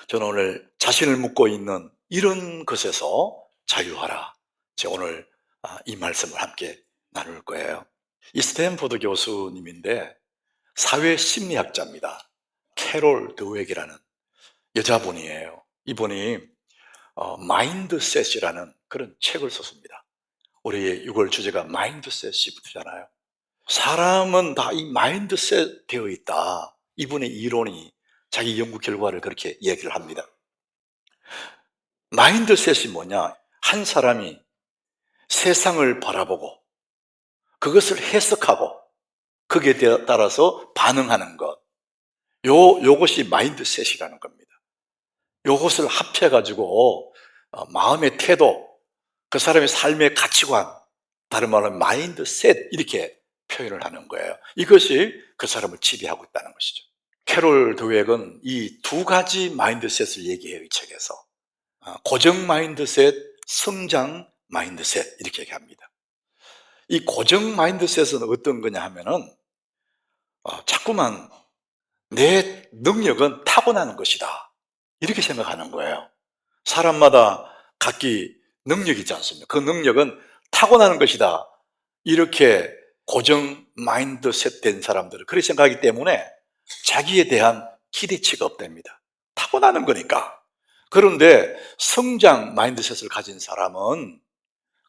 저는 오늘 자신을 묻고 있는 이런 것에서 자유하라. 제가 오늘 이 말씀을 함께 나눌 거예요. 이 스탠포드 교수님인데 사회심리학자입니다. 캐롤 드웨기라는 여자분이에요. 이분이 마인드셋이라는 그런 책을 썼습니다. 우리의 6월 주제가 마인드셋이 붙잖아요. 사람은 다 이 마인드셋 되어 있다. 이분의 이론이 자기 연구 결과를 그렇게 얘기를 합니다. 마인드셋이 뭐냐? 한 사람이 세상을 바라보고 그것을 해석하고 거기에 따라서 반응하는 것. 요것이 마인드셋이라는 겁니다. 요것을 합해가지고 마음의 태도, 그 사람의 삶의 가치관, 다른 말로 마인드셋 이렇게 표현을 하는 거예요. 이것이 그 사람을 지배하고 있다는 것이죠. 캐롤 드웨그는 이 두 가지 마인드셋을 얘기해요. 이 책에서 고정 마인드셋, 성장 마인드셋 이렇게 얘기합니다. 이 고정 마인드셋은 어떤 거냐 하면은 자꾸만 내 능력은 타고나는 것이다 이렇게 생각하는 거예요. 사람마다 각기 능력이 있지 않습니까? 그 능력은 타고나는 것이다 이렇게 고정 마인드셋 된 사람들은 그렇게 생각하기 때문에 자기에 대한 기대치가 없답니다. 타고나는 거니까. 그런데 성장 마인드셋을 가진 사람은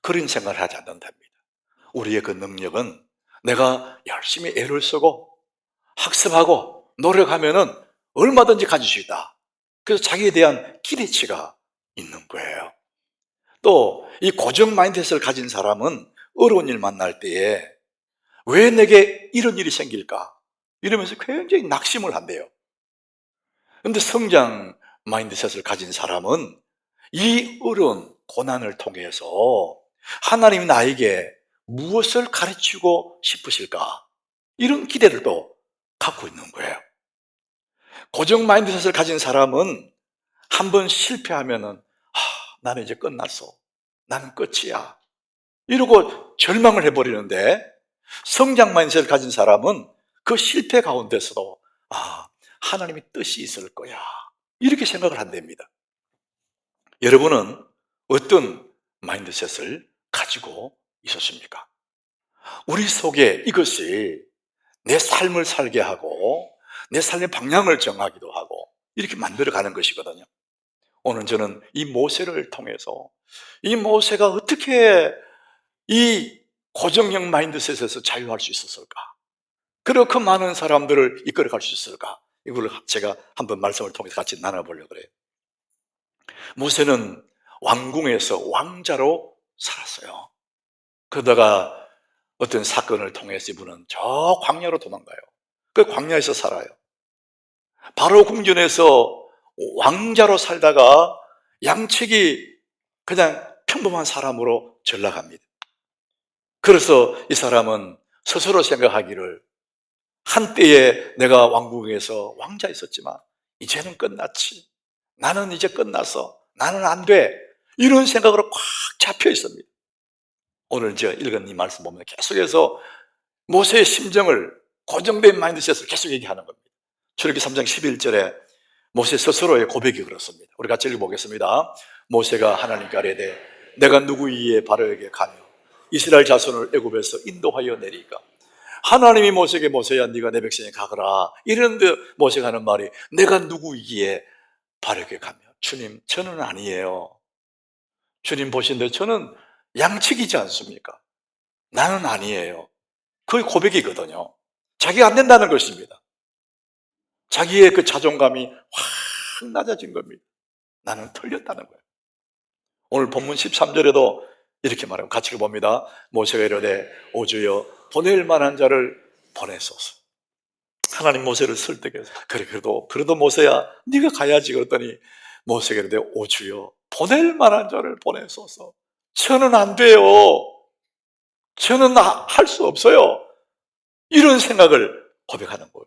그런 생각을 하지 않는답니다. 우리의 그 능력은 내가 열심히 애를 쓰고 학습하고 노력하면은 얼마든지 가질 수 있다. 그래서 자기에 대한 기대치가 있는 거예요. 또 이 고정 마인드셋을 가진 사람은 어려운 일 만날 때에 왜 내게 이런 일이 생길까? 이러면서 굉장히 낙심을 한대요. 그런데 성장 마인드셋을 가진 사람은 이 어려운 고난을 통해서 하나님이 나에게 무엇을 가르치고 싶으실까? 이런 기대를 또 갖고 있는 거예요. 고정 마인드셋을 가진 사람은 한번 실패하면은 나는 이제 끝났어. 나는 끝이야. 이러고 절망을 해버리는데 성장 마인드셋을 가진 사람은 그 실패 가운데서도 하나님의 뜻이 있을 거야. 이렇게 생각을 한답니다. 여러분은 어떤 마인드셋을 가지고 있었습니까? 우리 속에 이것이 내 삶을 살게 하고 내 삶의 방향을 정하기도 하고 이렇게 만들어가는 것이거든요. 오늘 저는 이 모세를 통해서 이 모세가 어떻게 이 고정형 마인드셋에서 자유할 수 있었을까? 그렇게 많은 사람들을 이끌어갈 수 있을까? 이걸 제가 한번 말씀을 통해서 같이 나눠보려고 그래요. 모세는 왕궁에서 왕자로 살았어요. 그러다가 어떤 사건을 통해서 이분은 저 광야로 도망가요. 그 광야에서 살아요. 바로 궁전에서 왕자로 살다가 양측이 그냥 평범한 사람으로 전락합니다. 그래서 이 사람은 스스로 생각하기를 한때에 내가 왕궁에서 왕자 있었지만 이제는 끝났지. 나는 이제 끝났어. 나는 안 돼. 이런 생각으로 꽉 잡혀 있습니다. 오늘 제가 읽은 이 말씀 보면 계속해서 모세의 심정을 고정된 마인드셋을 계속 얘기하는 겁니다. 출애굽기 3장 11절에 모세 스스로의 고백이 그렇습니다. 우리 같이 읽어보겠습니다. 모세가 하나님께 아뢰되 내가 누구이기에 바로에게 가며 이스라엘 자손을 애굽에서 인도하여 내리까? 하나님이 모세에게 모세야 네가 내 백성에 가거라 이런데 모세가 하는 말이 내가 누구이기에 바로에게 가며 주님 저는 아니에요. 주님 보신데 저는 양측이지 않습니까? 나는 아니에요. 그게 고백이거든요. 자기가 안 된다는 것입니다. 자기의 그 자존감이 확 낮아진 겁니다. 나는 틀렸다는 거예요. 오늘 본문 13절에도 이렇게 말하고 같이 봅니다. 모세가 이르되 오 주여 보낼 만한 자를 보내소서. 하나님 모세를 설득해서 그래도 모세야 네가 가야지 그랬더니 모세가 이르되 오 주여 보낼 만한 자를 보내소서. 저는 안 돼요. 저는 할 수 없어요. 이런 생각을 고백하는 거예요.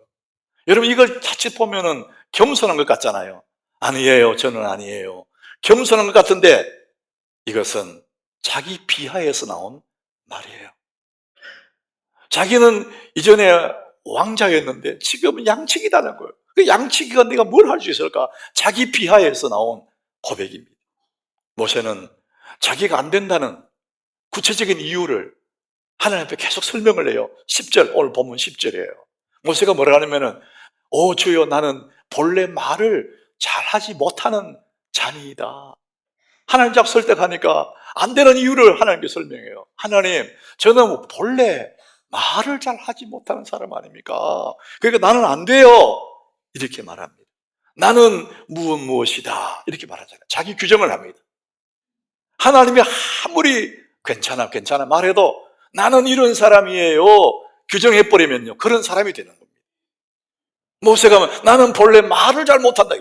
여러분 이걸 자칫 보면은 겸손한 것 같잖아요. 아니에요. 저는 아니에요. 겸손한 것 같은데 이것은 자기 비하에서 나온 말이에요. 자기는 이전에 왕자였는데 지금은 양측이라는 거예요. 그 양치기가 내가 뭘 할 수 있을까? 자기 비하에서 나온 고백입니다. 모세는 자기가 안 된다는 구체적인 이유를 하나님 앞에 계속 설명을 해요. 10절, 오늘 본문 10절이에요. 모세가 뭐라 하냐면은, 오 주여, 나는 본래 말을 잘하지 못하는 자니이다. 하나님 앞 설득하니까 안 되는 이유를 하나님께 설명해요. 하나님, 저는 본래 말을 잘 하지 못하는 사람 아닙니까? 그러니까 나는 안 돼요, 이렇게 말합니다. 나는 무엇이다, 이렇게 말하잖아요. 자기 규정을 합니다. 하나님이 아무리 괜찮아 말해도 나는 이런 사람이에요 규정해버리면요, 그런 사람이 되는 겁니다. 모세가 나는 본래 말을 잘 못한다,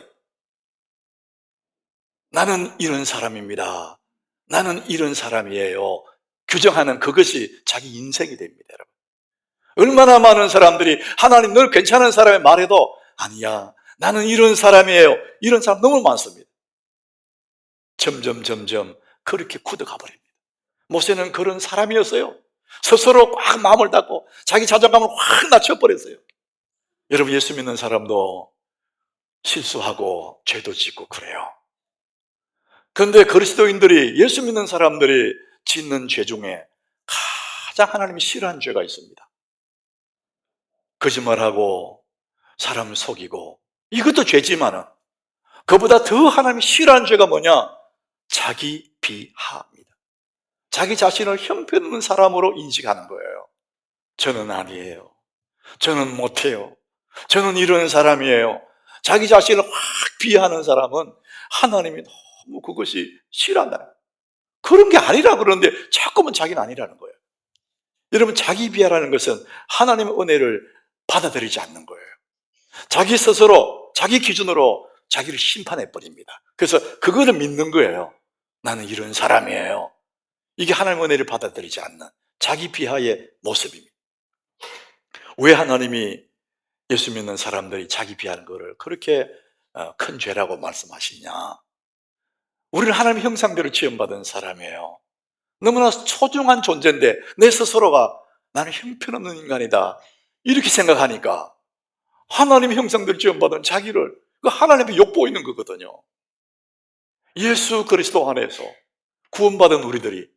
나는 이런 사람입니다, 나는 이런 사람이에요 규정하는 그것이 자기 인생이 됩니다. 여러분, 얼마나 많은 사람들이 하나님 늘 괜찮은 사람이 말해도 아니야, 나는 이런 사람이에요, 이런 사람 너무 많습니다. 점점 그렇게 굳어가 버립니다. 모세는 그런 사람이었어요. 스스로 꽉 마음을 닫고 자기 자존감을 확 낮춰버렸어요. 여러분, 예수 믿는 사람도 실수하고 죄도 짓고 그래요. 그런데 그리스도인들이, 예수 믿는 사람들이 짓는 죄 중에 가장 하나님이 싫어하는 죄가 있습니다. 거짓말하고 사람을 속이고, 이것도 죄지만은 그보다 더 하나님이 싫어하는 죄가 뭐냐? 자기 비하입니다. 자기 자신을 형편없는 사람으로 인식하는 거예요. 저는 아니에요, 저는 못해요, 저는 이런 사람이에요. 자기 자신을 확 비하하는 사람은 하나님이 너무 그것이 싫어한다. 그런 게 아니라 그러는데 자꾸만 자기는 아니라는 거예요. 여러분, 자기 비하라는 것은 하나님의 은혜를 받아들이지 않는 거예요. 자기 스스로, 자기 기준으로 자기를 심판해버립니다. 그래서 그거를 믿는 거예요. 나는 이런 사람이에요. 이게 하나님의 은혜를 받아들이지 않는 자기 비하의 모습입니다. 왜 하나님이 예수 믿는 사람들이 자기 비하는 것을 그렇게 큰 죄라고 말씀하시냐? 우리는 하나님의 형상대로 지음받은 사람이에요. 너무나 소중한 존재인데 내 스스로가 나는 형편없는 인간이다, 이렇게 생각하니까 하나님의 형상대로 지음받은 자기를 하나님의 욕보이는 거거든요. 예수 그리스도 안에서 구원받은 우리들이,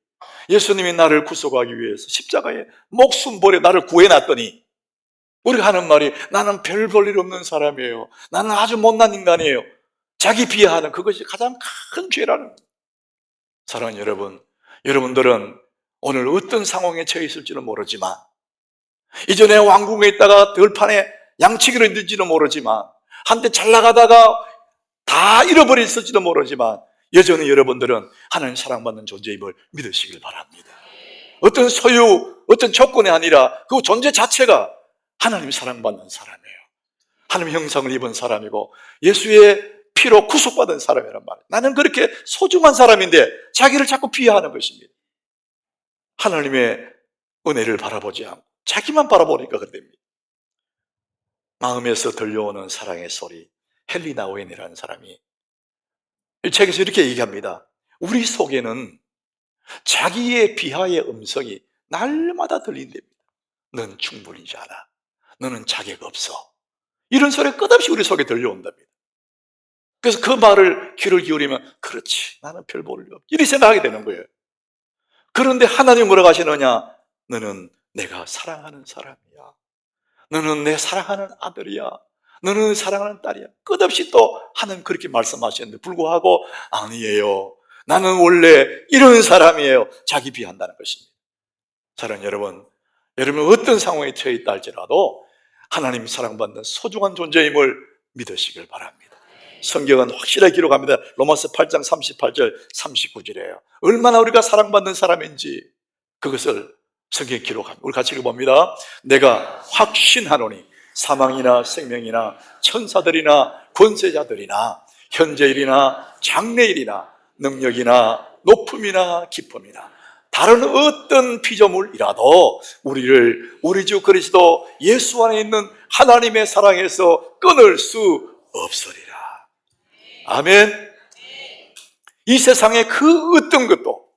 예수님이 나를 구속하기 위해서 십자가에 목숨 버려 나를 구해놨더니 우리가 하는 말이 나는 별 볼 일 없는 사람이에요, 나는 아주 못난 인간이에요, 자기 비하하는 그것이 가장 큰 죄라는 거예요. 사랑하는 여러분, 여러분들은 오늘 어떤 상황에 처해 있을지는 모르지만, 이전에 왕궁에 있다가 들판에 양치기로 있는지는 모르지만, 한때 잘 나가다가 다 잃어버렸을지도 모르지만, 여전히 여러분들은 하나님 사랑받는 존재임을 믿으시길 바랍니다. 어떤 소유, 어떤 조건이 아니라 그 존재 자체가 하나님 사랑받는 사람이에요. 하나님 형상을 입은 사람이고 예수의 피로 구속받은 사람이란 말이에요. 나는 그렇게 소중한 사람인데 자기를 자꾸 비하하는 것입니다. 하나님의 은혜를 바라보지 않고 자기만 바라보니까 그렇답니다. 마음에서 들려오는 사랑의 소리, 헨리 나우엔이라는 사람이 이 책에서 이렇게 얘기합니다. 우리 속에는 자기의 비하의 음성이 날마다 들린답니다. 넌 충분히지 않아, 너는 자격 없어, 이런 소리가 끝없이 우리 속에 들려온답니다. 그래서 그 말을 귀를 기울이면 그렇지, 나는 별 볼 일 없지, 이렇게 생각하게 되는 거예요. 그런데 하나님이 뭐라고 하시느냐? 너는 내가 사랑하는 사람이야, 너는 내 사랑하는 아들이야, 너는 사랑하는 딸이야. 끝없이 또 하나님 그렇게 말씀하셨는데 불구하고 아니에요, 나는 원래 이런 사람이에요, 자기 비한다는 것입니다. 사랑하는 여러분, 여러분 어떤 상황에 처해 있다 할지라도 하나님이 사랑받는 소중한 존재임을 믿으시길 바랍니다. 성경은 확실하게 기록합니다. 로마서 8장 38절 39절이에요 얼마나 우리가 사랑받는 사람인지 그것을 성경에 기록합니다. 우리 같이 읽어봅니다. 내가 확신하노니 사망이나 생명이나 천사들이나 권세자들이나 현재일이나 장래일이나 능력이나 높음이나 깊음이나 다른 어떤 피조물이라도 우리를 우리 주 그리스도 예수 안에 있는 하나님의 사랑에서 끊을 수 없으리라. 아멘. 이 세상의 그 어떤 것도,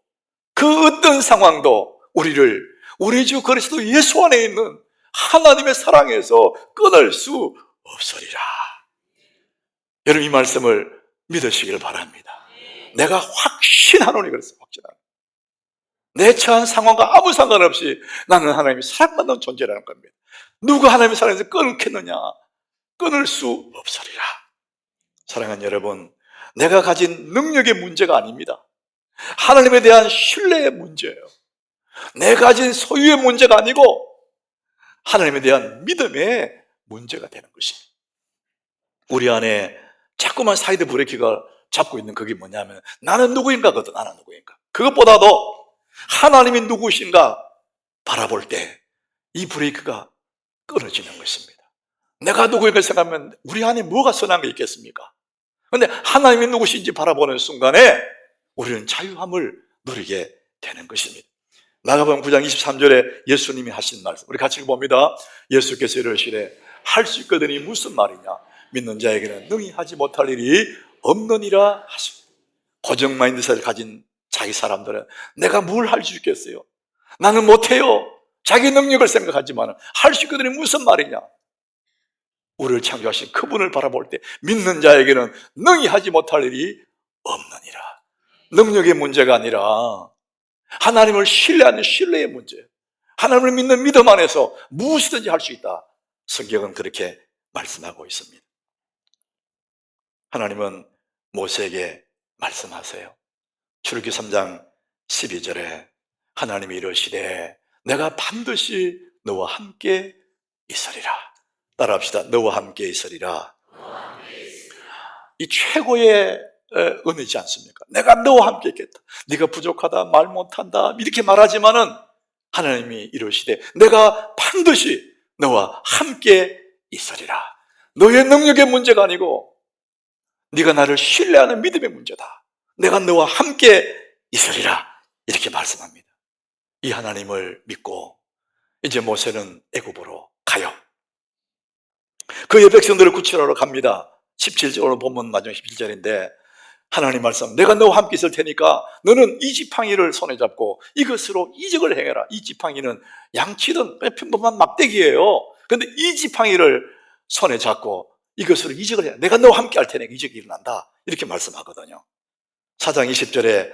그 어떤 상황도 우리를 우리 주 그리스도 예수 안에 있는 하나님의 사랑에서 끊을 수 없으리라. 여러분 이 말씀을 믿으시길 바랍니다. 내가 확신하노니 그랬어요. 확신하노니. 내 처한 상황과 아무 상관없이 나는 하나님이 사랑받는 존재라는 겁니다. 누가 하나님의 사랑에서 끊겠느냐? 끊을 수 없으리라. 사랑하는 여러분, 내가 가진 능력의 문제가 아닙니다. 하나님에 대한 신뢰의 문제예요. 내가 가진 소유의 문제가 아니고 하나님에 대한 믿음의 문제가 되는 것입니다. 우리 안에 자꾸만 사이드 브레이크가 잡고 있는 그게 뭐냐면 나는 누구인가거든. 나는 누구인가. 그것보다도 하나님이 누구신가 바라볼 때 이 브레이크가 끊어지는 것입니다. 내가 누구인가 생각하면 우리 안에 뭐가 선한 게 있겠습니까? 그런데 하나님이 누구신지 바라보는 순간에 우리는 자유함을 누리게 되는 것입니다. 마가복음 9장 23절에 예수님이 하신 말씀 우리 같이 봅니다. 예수께서 이르시되 할 수 있거든이 무슨 말이냐? 믿는 자에게는 능히 하지 못할 일이 없느니라 하십니다. 고정 마인드셋을 가진 자기 사람들은 내가 뭘 할 수 있겠어요? 나는 못해요. 자기 능력을 생각하지만 할 수 있거든이 무슨 말이냐? 우리를 창조하신 그분을 바라볼 때 믿는 자에게는 능히 하지 못할 일이 없느니라. 능력의 문제가 아니라 하나님을 신뢰하는 신뢰의 문제, 하나님을 믿는 믿음 안에서 무엇이든지 할 수 있다. 성경은 그렇게 말씀하고 있습니다. 하나님은 모세에게 말씀하세요. 출애굽기 3장 12절에 하나님이 이르시되 내가 반드시 너와 함께 있으리라. 따라합시다. 너와 함께 있으리라. 이 최고의 은혜지 않습니까? 내가 너와 함께 있겠다. 네가 부족하다, 말 못한다 이렇게 말하지만은 하나님이 이르시되 내가 반드시 너와 함께 있으리라. 너의 능력의 문제가 아니고 네가 나를 신뢰하는 믿음의 문제다. 내가 너와 함께 있으리라. 이렇게 말씀합니다. 이 하나님을 믿고 이제 모세는 애굽으로 가요. 그의 백성들을 구출하러 갑니다. 17절로 보면 마지막 17절인데 하나님 말씀 내가 너와 함께 있을 테니까 너는 이 지팡이를 손에 잡고 이것으로 이적을 행해라. 이 지팡이는 양치든 평범한 막대기예요. 그런데 이 지팡이를 손에 잡고 이것으로 이적을 해라. 내가 너와 함께 할 테니까 이적이 일어난다. 이렇게 말씀하거든요. 4장 20절에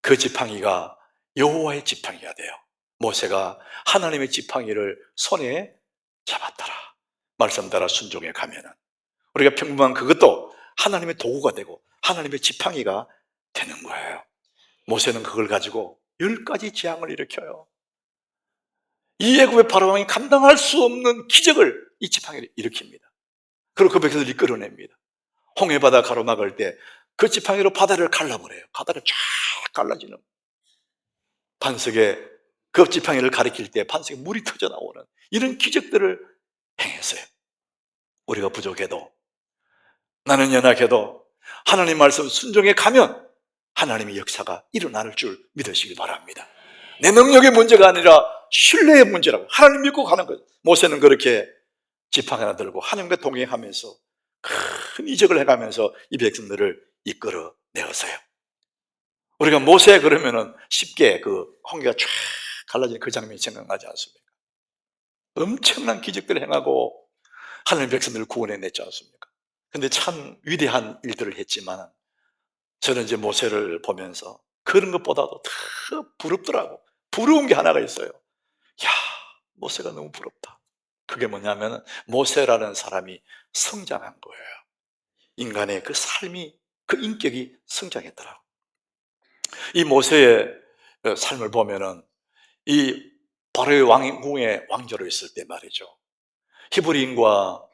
그 지팡이가 여호와의 지팡이가 돼요. 모세가 하나님의 지팡이를 손에 잡았더라. 말씀 따라 순종해 가면은 우리가 평범한 그것도 하나님의 도구가 되고 하나님의 지팡이가 되는 거예요. 모세는 그걸 가지고 10가지 재앙을 일으켜요. 이 애굽의 바로왕이 감당할 수 없는 기적을 이 지팡이를 일으킵니다. 그리고 그 백성들이 끌어냅니다. 홍해바다 가로막을 때 그 지팡이로 바다를 갈라버려요. 바다를 쫙 갈라지는 반석에 그 지팡이를 가리킬 때 반석에 물이 터져 나오는 이런 기적들을 행했어요. 우리가 부족해도 나는 연약해도 하나님 말씀 순종해 가면 하나님의 역사가 일어날 줄 믿으시길 바랍니다. 내 능력의 문제가 아니라 신뢰의 문제라고 하나님 믿고 가는 거예요. 모세는 그렇게 지팡이 하나 들고 하나님과 동행하면서 큰 이적을 해가면서 이 백성들을 이끌어 내었어요. 우리가 모세 그러면은 쉽게 그 홍해가 쫙 갈라지는 그 장면이 생각나지 않습니까? 엄청난 기적들을 행하고 하나님 백성들을 구원해 냈지 않습니까? 근데 참 위대한 일들을 했지만 저는 이제 모세를 보면서 그런 것보다도 더 부럽더라고. 부러운 게 하나가 있어요. 야, 모세가 너무 부럽다. 그게 뭐냐면 모세라는 사람이 성장한 거예요. 인간의 그 삶이, 그 인격이 성장했더라고. 이 모세의 삶을 보면은 이 바로의 왕궁의 왕자로 있을 때 말이죠. 히브리인과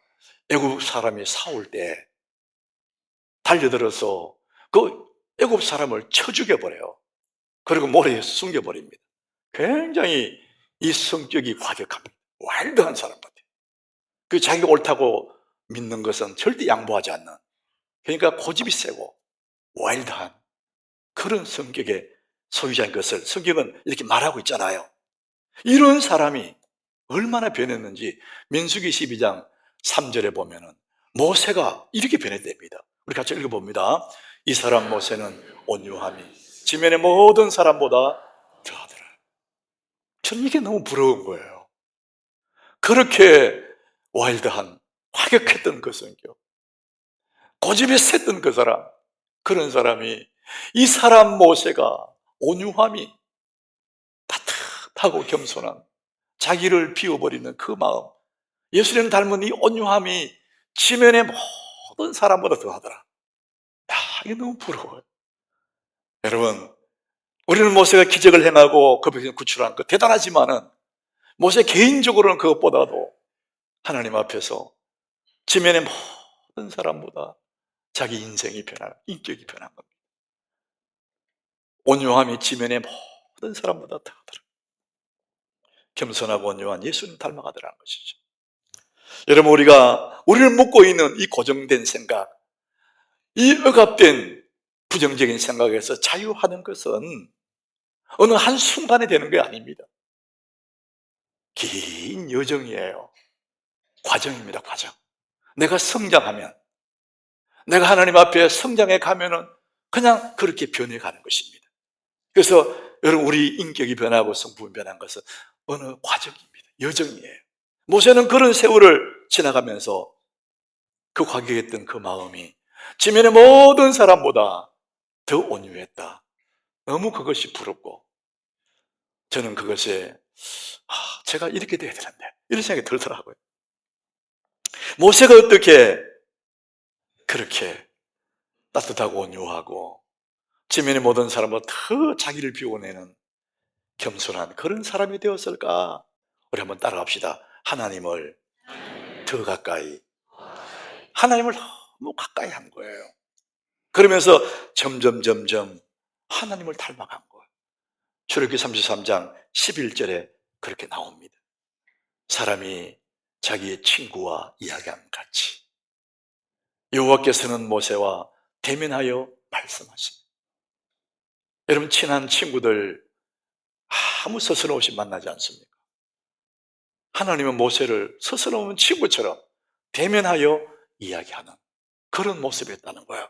애굽 사람이 싸울 때 달려들어서 그 애굽 사람을 쳐 죽여버려요. 그리고 모래에 숨겨버립니다. 굉장히 이 성격이 과격합니다. 와일드한 사람 같아요. 그 자기가 옳다고 믿는 것은 절대 양보하지 않는, 그러니까 고집이 세고 와일드한 그런 성격의 소유자인 것을 성경은 이렇게 말하고 있잖아요. 이런 사람이 얼마나 변했는지 민수기 12장 3절에 보면은 모세가 이렇게 변했답니다. 우리 같이 읽어봅니다. 이 사람 모세는 온유함이 지면의 모든 사람보다 더하더라. 저는 이게 너무 부러운 거예요. 그렇게 와일드한, 과격했던 그 성격. 고집이 셌던 그 사람, 그런 사람이, 이 사람 모세가 온유함이, 따뜻하고 겸손한, 자기를 비워버리는 그 마음, 예수님 닮은 이 온유함이 지면의 모든 사람보다 더하더라. 야, 이게 너무 부러워요. 여러분, 우리는 모세가 기적을 행하고 그 백성을 구출한 것 대단하지만은, 모세 개인적으로는 그것보다도 하나님 앞에서 지면의 모든 사람보다 자기 인생이 변한, 인격이 변한 겁니다. 온유함이 지면의 모든 사람보다 더하더라. 겸손하고 온유한 예수님 닮아가더라는 것이죠. 여러분, 우리를 묶고 있는 이 고정된 생각, 이 억압된 부정적인 생각에서 자유하는 것은 어느 한순간에 되는 게 아닙니다. 긴 여정이에요. 과정입니다, 과정. 내가 성장하면, 내가 하나님 앞에 성장해 가면은 그냥 그렇게 변해가는 것입니다. 그래서 여러분, 우리 인격이 변하고 성품이 변한 것은 어느 과정입니다. 여정이에요. 모세는 그런 세월을 지나가면서 그 과격했던 그 마음이 지면의 모든 사람보다 더 온유했다. 너무 그것이 부럽고, 저는 그것에 제가 이렇게 돼야 되는데, 이런 생각이 들더라고요. 모세가 어떻게 그렇게 따뜻하고 온유하고 지면의 모든 사람보다 더 자기를 비워내는 겸손한 그런 사람이 되었을까? 우리 한번 따라갑시다. 더 가까이 하나님을 너무 가까이 한 거예요. 그러면서 점점 하나님을 닮아간 거예요. 출애굽기 33장 11절에 그렇게 나옵니다. 사람이 자기의 친구와 이야기함 같이 여호와께서는 모세와 대면하여 말씀하십니다. 여러분, 친한 친구들 아무 서스럼없이 만나지 않습니까? 하나님은 모세를 서스럼없는 친구처럼 대면하여 이야기하는 그런 모습이었다는 거예요.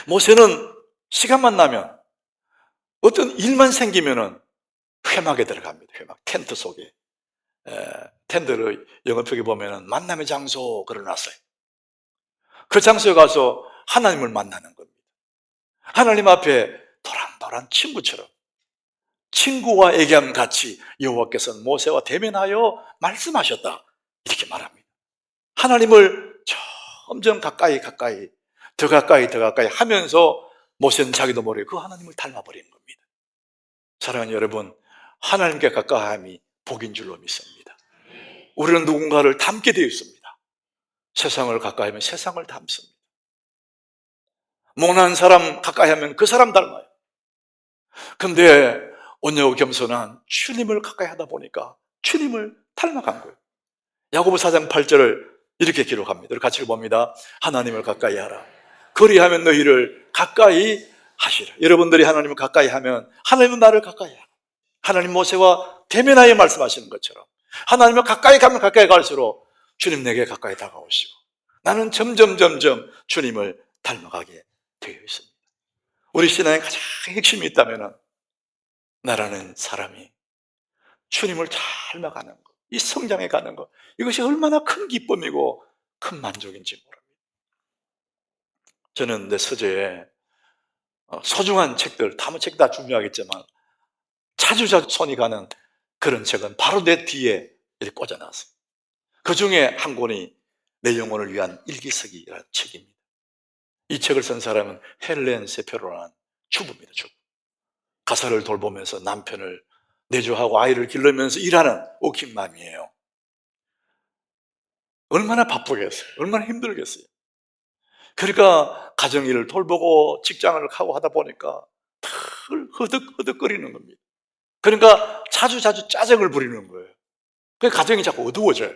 모세는 시간만 나면, 어떤 일만 생기면은 회막에 들어갑니다. 회막, 텐트 속에. 텐트를 영어표기 보면은 만남의 장소 걸어놨어요. 그 장소에 가서 하나님을 만나는 겁니다. 하나님 앞에 도란도란 친구처럼, 친구와 얘기함 같이 여호와께서는 모세와 대면하여 말씀하셨다, 이렇게 말합니다. 하나님을 점점 가까이 더 가까이 하면서 모세는 자기도 모르게 그 하나님을 닮아버리는 겁니다. 사랑하는 여러분, 하나님께 가까이함이 복인 줄로 믿습니다. 우리는 누군가를 닮게 되어 있습니다. 세상을 가까이 하면 세상을 닮습니다. 모난 사람 가까이 하면 그 사람 닮아요. 근데 온유하고 겸손한 주님을 가까이 하다 보니까 주님을 닮아간 거예요. 야고보 4장 8절을 이렇게 기록합니다. 우리 같이 봅니다. 하나님을 가까이 하라. 그리하면 너희를 가까이 하시라. 여러분들이 하나님을 가까이 하면 하나님은 나를 가까이 하라. 하나님 모세와 대면하여 말씀하시는 것처럼 하나님을 가까이 가면 가까이 갈수록 주님 내게 가까이 다가오시고 나는 점점 주님을 닮아가게 되어 있습니다. 우리 신앙의 가장 핵심이 있다면 나라는 사람이 주님을 닮아가는 것, 이 성장해 가는 것, 이것이 얼마나 큰 기쁨이고 큰 만족인지 모릅니다. 저는 내 서재에 소중한 책들, 다문책 다 중요하겠지만 자주 손이 가는 그런 책은 바로 내 뒤에 이렇게 꽂아놨어요. 그 중에 한 권이 내 영혼을 위한 일기서기라는 책입니다. 이 책을 쓴 사람은 헬렌 세페로라는 주부입니다. 주부. 가사를 돌보면서 남편을 내조하고 아이를 기르면서 일하는 워킹맘이에요. 얼마나 바쁘겠어요. 얼마나 힘들겠어요. 그러니까 가정일을 돌보고 직장을 가고 하다 보니까 늘 허덕허덕거리는 겁니다. 그러니까 자주 짜증을 부리는 거예요. 그 가정이 자꾸 어두워져요.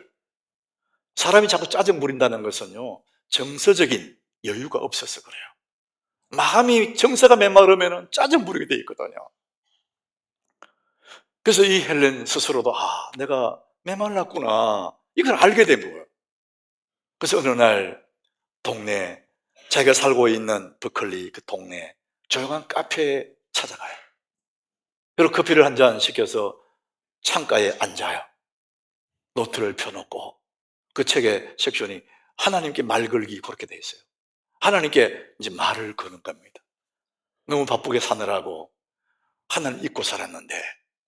사람이 자꾸 짜증 부린다는 것은요, 정서적인 여유가 없어서 그래요. 마음이 정서가 메마르면 짜증 부리게 돼 있거든요. 그래서 이 헬렌 스스로도 내가 메말랐구나, 이걸 알게 된 거예요. 그래서 어느 날 동네, 자기가 살고 있는 버클리 그 동네 조용한 카페에 찾아가요. 그리고 커피를 한 잔 시켜서 창가에 앉아요. 노트를 펴놓고 그 책의 섹션이 하나님께 말 걸기 그렇게 돼 있어요. 하나님께 이제 말을 거는 겁니다. 너무 바쁘게 사느라고 하나님 잊고 살았는데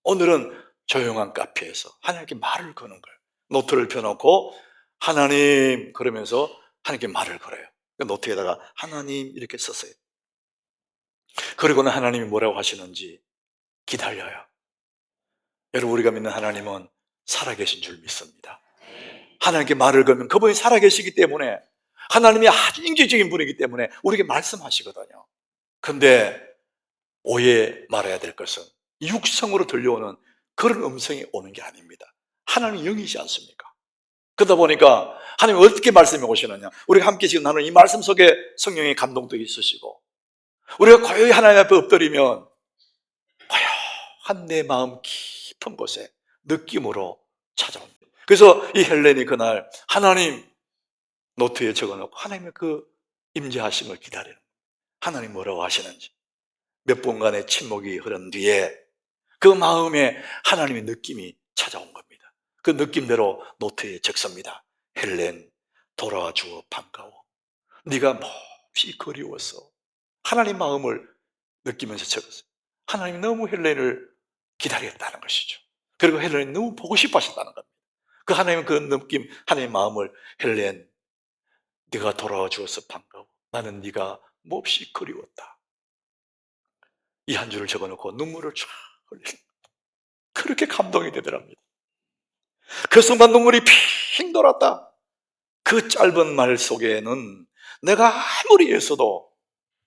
오늘은 조용한 카페에서 하나님께 말을 거는 거예요. 노트를 펴놓고 하나님 그러면서 하나님께 말을 걸어요. 노트에다가 하나님 이렇게 썼어요. 그리고는 하나님이 뭐라고 하시는지 기다려요. 여러분, 우리가 믿는 하나님은 살아계신 줄 믿습니다. 하나님께 말을 걸면 그분이 살아계시기 때문에, 하나님이 아주 인격적인 분이기 때문에 우리에게 말씀하시거든요. 근데 오해 말아야 될 것은 육성으로 들려오는 그런 음성이 오는 게 아닙니다. 하나님이 영이지 않습니까? 그러다 보니까 하나님이 어떻게 말씀해 오시느냐, 우리가 함께 지금 나누는 이 말씀 속에 성령의 감동도 있으시고, 우리가 고요히 하나님 앞에 엎드리면 고요한 내 마음 깊은 곳에 느낌으로 찾아옵니다. 그래서 이 헬렌이 그날 하나님 노트에 적어놓고 하나님의 그 임재하심을 기다리는, 하나님 뭐라고 하시는지 몇 분간의 침묵이 흐른 뒤에 그 마음에 하나님의 느낌이 찾아온 겁니다. 그 느낌대로 노트에 적습니다. 헬렌, 돌아와 주어 반가워. 네가 몹시 그리웠어. 하나님 마음을 느끼면서 적었어요. 하나님이 너무 헬렌을 기다렸다는 것이죠. 그리고 헬렌이 너무 보고 싶어 하셨다는 겁니다. 그 하나님의 그 느낌, 하나님의 마음을, 헬렌, 네가 돌아와 주어서 반가워. 나는 네가 몹시 그리웠다. 이 한 줄을 적어놓고 눈물을 쫙 흘리는, 그렇게 감동이 되더랍니다. 그 순간 눈물이 핑 돌았다. 그 짧은 말 속에는 내가 아무리 애써도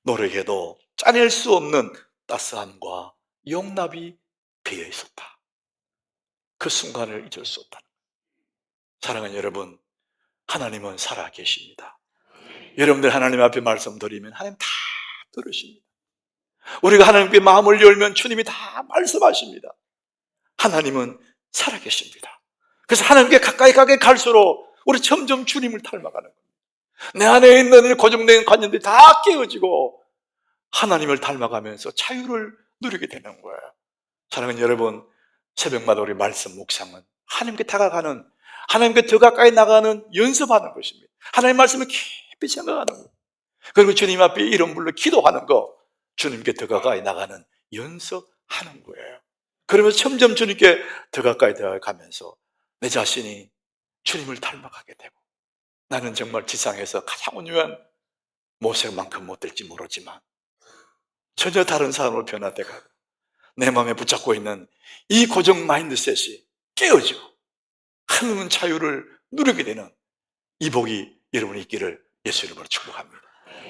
노력해도 짜낼 수 없는 따스함과 용납이 배어 있었다. 그 순간을 잊을 수 없다. 사랑하는 여러분, 하나님은 살아계십니다. 여러분들 하나님 앞에 말씀드리면 하나님 다 들으십니다. 우리가 하나님께 마음을 열면 주님이 다 말씀하십니다. 하나님은 살아계십니다. 그래서 하나님께 가까이 갈수록 우리 점점 주님을 닮아가는 겁니다. 내 안에 있는 고정된 관념들이 다 깨어지고 하나님을 닮아가면서 자유를 누리게 되는 거예요. 사랑하는 여러분, 새벽마다 우리 말씀 묵상은 하나님께 다가가는, 하나님께 더 가까이 나가는 연습하는 것입니다. 하나님 말씀을 깊이 생각하는 것, 그리고 주님 앞에 이름 불러 기도하는 것, 주님께 더 가까이 나가는 연습하는 거예요. 그러면서 점점 주님께 더 가까이 들어가면서 내 자신이 주님을 닮아가게 되고, 나는 정말 지상에서 가장 온유한 모세만큼 못 될지 모르지만 전혀 다른 사람으로 변화돼 가고 내 마음에 붙잡고 있는 이 고정 마인드셋이 깨어지고 하나님은 자유를 누리게 되는 이 복이 여러분이 있기를 예수 이름으로 축복합니다.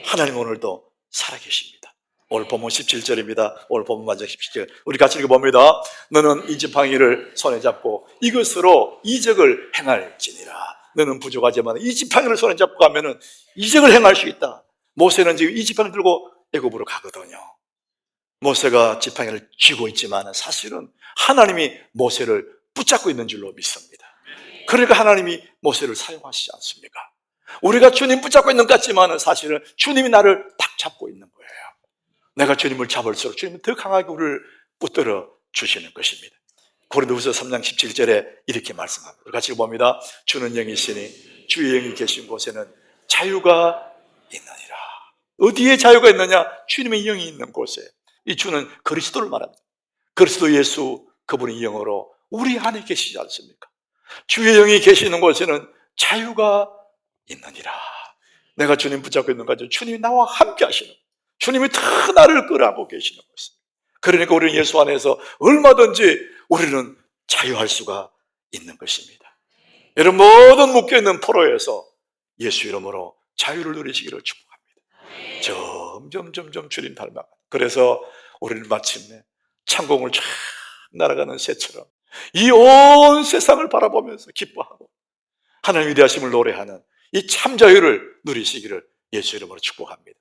하나님 오늘도 살아계십니다. 오늘 본문 17절입니다. 오늘 본문 마지막 17절 우리 같이 읽어봅니다. 너는 이 지팡이를 손에 잡고 이것으로 이적을 행할지니라. 너는 부족하지만 이 지팡이를 손에 잡고 가면은 이적을 행할 수 있다. 모세는 지금 이 지팡이를 들고 애굽으로 가거든요. 모세가 지팡이를 쥐고 있지만 사실은 하나님이 모세를 붙잡고 있는 줄로 믿습니다. 그러니까 하나님이 모세를 사용하시지 않습니까? 우리가 주님 붙잡고 있는 것 같지만 사실은 주님이 나를 딱 잡고 있는 거예요. 내가 주님을 잡을수록 주님은 더 강하게 우리를 붙들어 주시는 것입니다. 고린도후서 3장 17절에 이렇게 말씀합니다. 우리 같이 봅니다. 주는 영이시니 주의 영이 계신 곳에는 자유가 있느니라. 어디에 자유가 있느냐? 주님의 영이 있는 곳에. 이 주는 그리스도를 말합니다. 그리스도 예수, 그분이 영으로 우리 안에 계시지 않습니까? 주의 영이 계시는 곳에는 자유가 있느니라. 내가 주님 붙잡고 있는 거죠. 주님이 나와 함께 하시는, 주님이 다 나를 끌어안고 계시는 것입니다. 그러니까 우리는 예수 안에서 얼마든지 우리는 자유할 수가 있는 것입니다. 여러분, 모든 묶여있는 포로에서 예수 이름으로 자유를 누리시기를 축복합니다. 점점 주님 닮아가. 그래서 우리는 마침내 창공을 쫙 날아가는 새처럼 이 온 세상을 바라보면서 기뻐하고 하나님 위대하심을 노래하는 이 참 자유를 누리시기를 예수 이름으로 축복합니다.